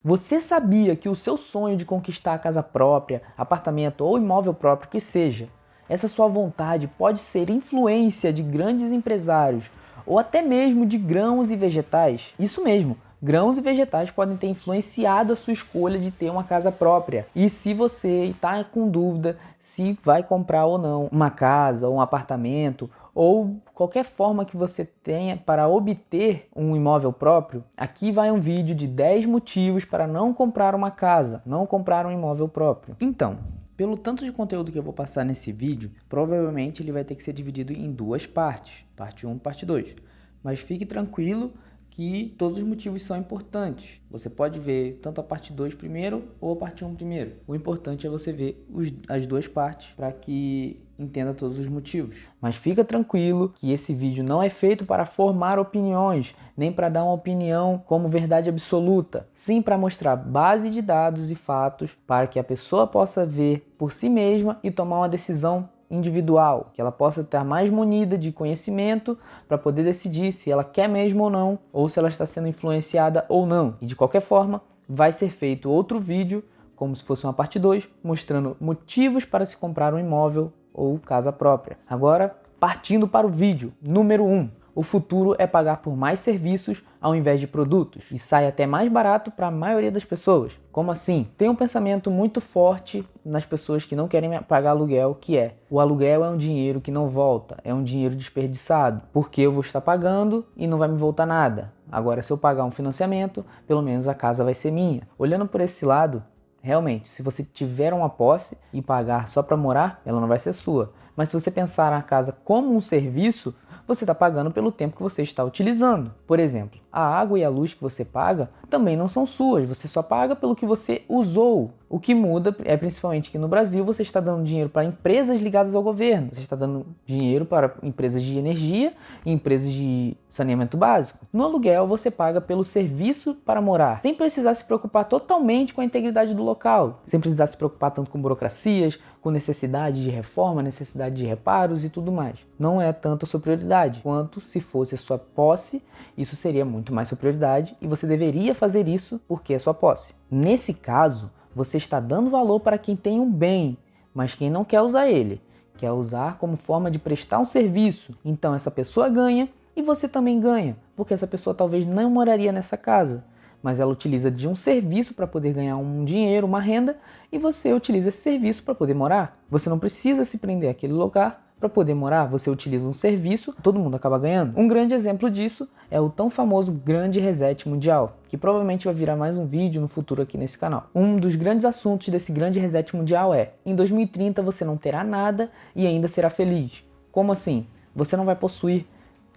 Você sabia que o seu sonho de conquistar a casa própria, apartamento ou imóvel próprio que seja, essa sua vontade pode ser influência de grandes empresários ou até mesmo de grãos e vegetais? Isso mesmo, grãos e vegetais podem ter influenciado a sua escolha de ter uma casa própria. E se você está com dúvida se vai comprar ou não uma casa ou um apartamento, ou qualquer forma que você tenha para obter um imóvel próprio, aqui vai um vídeo de 10 motivos para não comprar uma casa, não comprar um imóvel próprio. Então, pelo tanto de conteúdo que eu vou passar nesse vídeo, provavelmente ele vai ter que ser dividido em duas partes, parte 1 e parte 2. Mas fique tranquilo que todos os motivos são importantes. Você pode ver tanto a parte 2 primeiro ou a parte 1 primeiro. O importante é você ver as duas partes para que entenda todos os motivos. Mas fica tranquilo que esse vídeo não é feito para formar opiniões, nem para dar uma opinião como verdade absoluta. Sim, para mostrar base de dados e fatos para que a pessoa possa ver por si mesma e tomar uma decisão individual, que ela possa estar mais munida de conhecimento para poder decidir se ela quer mesmo ou não, ou se ela está sendo influenciada ou não. E de qualquer forma, vai ser feito outro vídeo, como se fosse uma parte 2, mostrando motivos para se comprar um imóvel ou casa própria. Agora, partindo para o vídeo número 1. O futuro é pagar por mais serviços ao invés de produtos e sai até mais barato para a maioria das pessoas. Como assim? Tem um pensamento muito forte nas pessoas que não querem pagar aluguel, que é: o aluguel é um dinheiro que não volta, é um dinheiro desperdiçado, porque eu vou estar pagando e não vai me voltar nada. Agora, se eu pagar um financiamento, pelo menos a casa vai ser minha. Olhando por esse lado, realmente, se você tiver uma posse e pagar só para morar, ela não vai ser sua. Mas se você pensar na casa como um serviço, você está pagando pelo tempo que você está utilizando. Por exemplo, a água e a luz que você paga também não são suas, você só paga pelo que você usou. O que muda é principalmente que no Brasil você está dando dinheiro para empresas ligadas ao governo, você está dando dinheiro para empresas de energia e empresas de saneamento básico. No aluguel você paga pelo serviço para morar, sem precisar se preocupar totalmente com a integridade do local, sem precisar se preocupar tanto com burocracias, com necessidade de reforma, necessidade de reparos e tudo mais. Não é tanto a sua prioridade, quanto se fosse a sua posse, isso seria muito mais sua prioridade e você deveria fazer isso porque é sua posse. Nesse caso, você está dando valor para quem tem um bem, mas quem não quer usar ele, quer usar como forma de prestar um serviço. Então essa pessoa ganha e você também ganha, porque essa pessoa talvez não moraria nessa casa, mas ela utiliza de um serviço para poder ganhar um dinheiro, uma renda, e você utiliza esse serviço para poder morar. Você não precisa se prender àquele lugar para poder morar, você utiliza um serviço, todo mundo acaba ganhando. Um grande exemplo disso é o tão famoso Grande Reset Mundial, que provavelmente vai virar mais um vídeo no futuro aqui nesse canal. Um dos grandes assuntos desse Grande Reset Mundial é: em 2030 você não terá nada e ainda será feliz. Como assim? Você não vai possuir,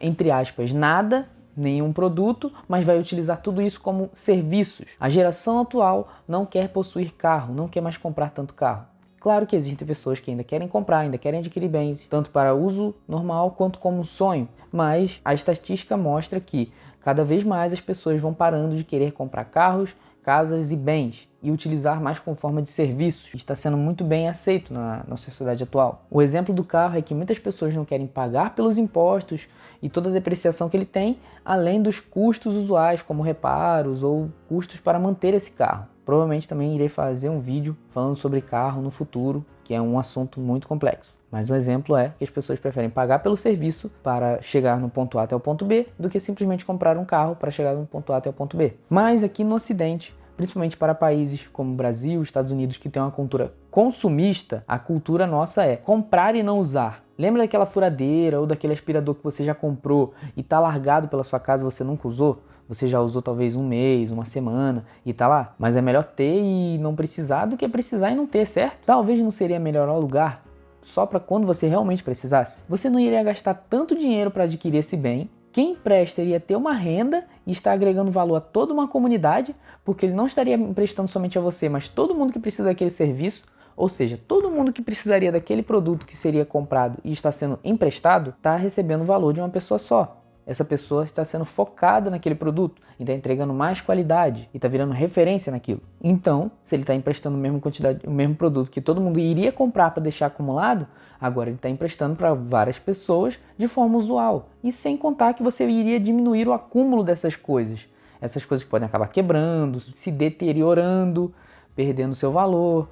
entre aspas, nada, nenhum produto, mas vai utilizar tudo isso como serviços. A geração atual não quer possuir carro, não quer mais comprar tanto carro. Claro que existem pessoas que ainda querem comprar, ainda querem adquirir bens, tanto para uso normal quanto como sonho, mas a estatística mostra que cada vez mais as pessoas vão parando de querer comprar carros, casas e bens e utilizar mais como forma de serviços. Está sendo muito bem aceito na sociedade atual. O exemplo do carro é que muitas pessoas não querem pagar pelos impostos e toda a depreciação que ele tem, além dos custos usuais, como reparos ou custos para manter esse carro. Provavelmente também irei fazer um vídeo falando sobre carro no futuro, que é um assunto muito complexo. Mas um exemplo é que as pessoas preferem pagar pelo serviço para chegar no ponto A até o ponto B do que simplesmente comprar um carro para chegar no ponto A até o ponto B. Mas aqui no Ocidente, principalmente para países como Brasil, Estados Unidos, que tem uma cultura consumista, a cultura nossa é comprar e não usar. Lembra daquela furadeira ou daquele aspirador que você já comprou e está largado pela sua casa e você nunca usou? Você já usou talvez um mês, uma semana e tá lá? Mas é melhor ter e não precisar do que precisar e não ter, certo? Talvez não seria melhor alugar só para quando você realmente precisasse? Você não iria gastar tanto dinheiro para adquirir esse bem. Quem empresta iria ter uma renda e está agregando valor a toda uma comunidade, porque ele não estaria emprestando somente a você, mas todo mundo que precisa daquele serviço. Ou seja, todo mundo que precisaria daquele produto que seria comprado e está sendo emprestado, está recebendo o valor de uma pessoa só. Essa pessoa está sendo focada naquele produto e está entregando mais qualidade e está virando referência naquilo. Então, se ele está emprestando o mesmo produto que todo mundo iria comprar para deixar acumulado, agora ele está emprestando para várias pessoas de forma usual. E sem contar que você iria diminuir o acúmulo dessas coisas. Essas coisas podem acabar quebrando, se deteriorando, perdendo seu valor,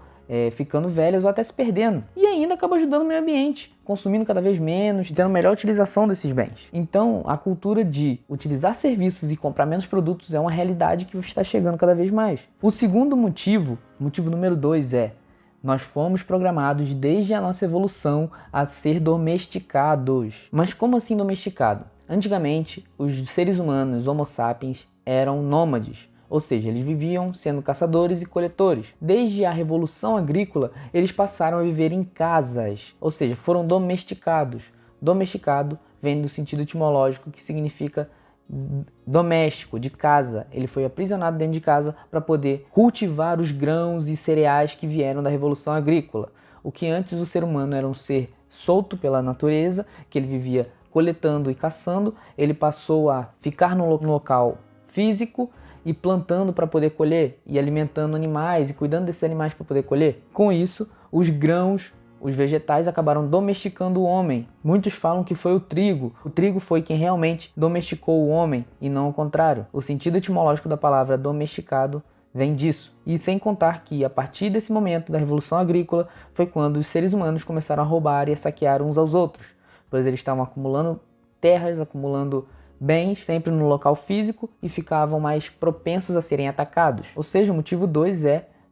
ficando velhas ou até se perdendo. E ainda acaba ajudando o meio ambiente, consumindo cada vez menos, tendo melhor utilização desses bens. Então, a cultura de utilizar serviços e comprar menos produtos é uma realidade que está chegando cada vez mais. O segundo motivo número 2 nós fomos programados desde a nossa evolução a ser domesticados. Mas como assim domesticado? Antigamente, os seres humanos, Homo sapiens, eram nômades. Ou seja, eles viviam sendo caçadores e coletores. Desde a Revolução Agrícola, eles passaram a viver em casas, ou seja, foram domesticados. Domesticado vem do sentido etimológico que significa doméstico, de casa. Ele foi aprisionado dentro de casa para poder cultivar os grãos e cereais que vieram da Revolução Agrícola. O que antes o ser humano era um ser solto pela natureza, que ele vivia coletando e caçando, ele passou a ficar num local físico e plantando para poder colher, e alimentando animais e cuidando desses animais para poder colher. Com isso, os grãos, os vegetais acabaram domesticando o homem. Muitos falam que foi o trigo. O trigo foi quem realmente domesticou o homem e não o contrário. O sentido etimológico da palavra domesticado vem disso. E sem contar que, a partir desse momento da Revolução Agrícola, foi quando os seres humanos começaram a roubar e a saquear uns aos outros, pois eles estavam acumulando terras, acumulando bens, sempre no local físico, e ficavam mais propensos a serem atacados. Ou seja, o motivo 2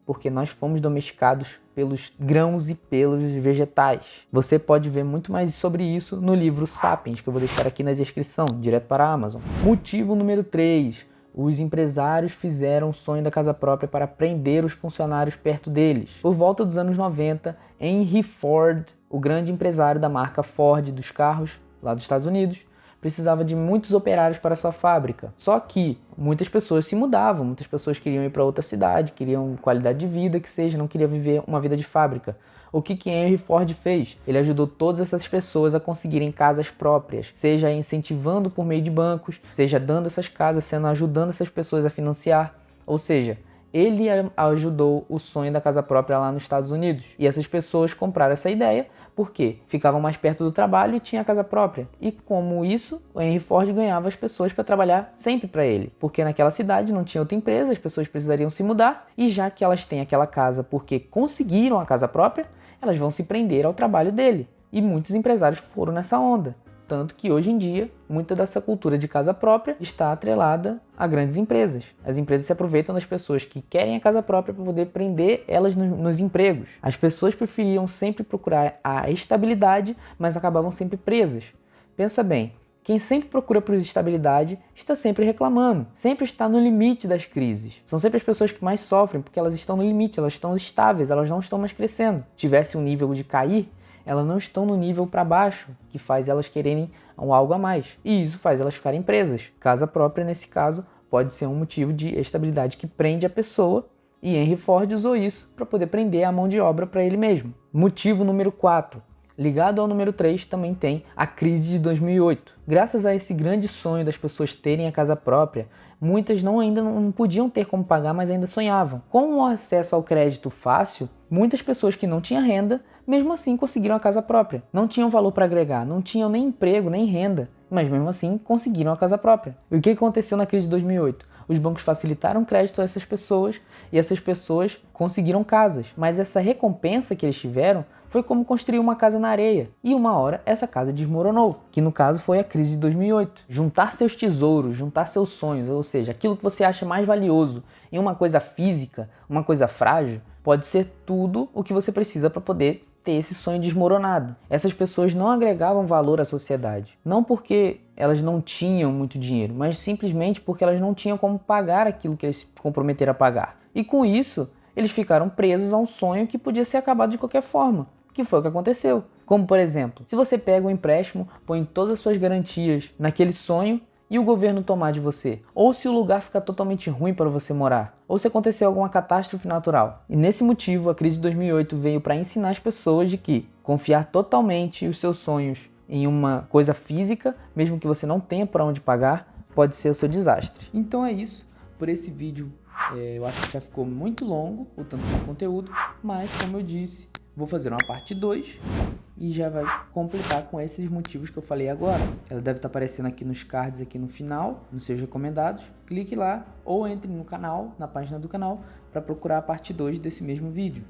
porque nós fomos domesticados pelos grãos e pelos vegetais. Você pode ver muito mais sobre isso no livro Sapiens, que eu vou deixar aqui na descrição, direto para a Amazon. Motivo número 3. Os empresários fizeram o sonho da casa própria para prender os funcionários perto deles. Por volta dos anos 90, Henry Ford, o grande empresário da marca Ford dos carros, lá dos Estados Unidos, precisava de muitos operários para sua fábrica. Só que muitas pessoas se mudavam, muitas pessoas queriam ir para outra cidade, queriam qualidade de vida, que seja, não queriam viver uma vida de fábrica. O que Henry Ford fez? Ele ajudou todas essas pessoas a conseguirem casas próprias, seja incentivando por meio de bancos, seja dando essas casas, ajudando essas pessoas a financiar, ou seja, ele ajudou o sonho da casa própria lá nos Estados Unidos. E essas pessoas compraram essa ideia porque ficavam mais perto do trabalho e tinha a casa própria. E como isso, o Henry Ford ganhava as pessoas para trabalhar sempre para ele. Porque naquela cidade não tinha outra empresa, as pessoas precisariam se mudar. E já que elas têm aquela casa porque conseguiram a casa própria, elas vão se prender ao trabalho dele. E muitos empresários foram nessa onda. Tanto que hoje em dia, muita dessa cultura de casa própria está atrelada a grandes empresas. As empresas se aproveitam das pessoas que querem a casa própria para poder prender elas nos empregos. As pessoas preferiam sempre procurar a estabilidade, mas acabavam sempre presas. Pensa bem, quem sempre procura por estabilidade está sempre reclamando, sempre está no limite das crises. São sempre as pessoas que mais sofrem porque elas estão no limite, elas estão estáveis, elas não estão mais crescendo. Se tivesse um nível de cair, elas não estão no nível para baixo, que faz elas quererem algo a mais. E isso faz elas ficarem presas. Casa própria, nesse caso, pode ser um motivo de estabilidade que prende a pessoa, e Henry Ford usou isso para poder prender a mão de obra para ele mesmo. Motivo número 4. Ligado ao número 3, também tem a crise de 2008. Graças a esse grande sonho das pessoas terem a casa própria, muitas ainda não podiam ter como pagar, mas ainda sonhavam. Com o acesso ao crédito fácil, muitas pessoas que não tinham renda, mesmo assim conseguiram a casa própria. Não tinham valor para agregar, não tinham nem emprego, nem renda, mas mesmo assim conseguiram a casa própria. E o que aconteceu na crise de 2008? Os bancos facilitaram crédito a essas pessoas e essas pessoas conseguiram casas. Mas essa recompensa que eles tiveram foi como construir uma casa na areia. E uma hora essa casa desmoronou, que no caso foi a crise de 2008. Juntar seus tesouros, juntar seus sonhos, ou seja, aquilo que você acha mais valioso em uma coisa física, uma coisa frágil, pode ser tudo o que você precisa para poder ter esse sonho desmoronado. Essas pessoas não agregavam valor à sociedade. Não porque elas não tinham muito dinheiro, mas simplesmente porque elas não tinham como pagar aquilo que eles se comprometeram a pagar. E com isso, eles ficaram presos a um sonho que podia ser acabado de qualquer forma, que foi o que aconteceu. Como, por exemplo, se você pega um empréstimo, põe todas as suas garantias naquele sonho e o governo tomar de você, ou se o lugar ficar totalmente ruim para você morar, ou se acontecer alguma catástrofe natural. E nesse motivo, a crise de 2008 veio para ensinar as pessoas de que confiar totalmente os seus sonhos em uma coisa física, mesmo que você não tenha para onde pagar, pode ser o seu desastre. Então é isso por esse vídeo. Eu acho que já ficou muito longo o tanto de conteúdo, mas como eu disse, vou fazer uma parte 2 e já vai completar com esses motivos que eu falei agora. Ela deve estar aparecendo aqui nos cards, aqui no final, nos seus recomendados. Clique lá ou entre no canal, na página do canal, para procurar a parte 2 desse mesmo vídeo.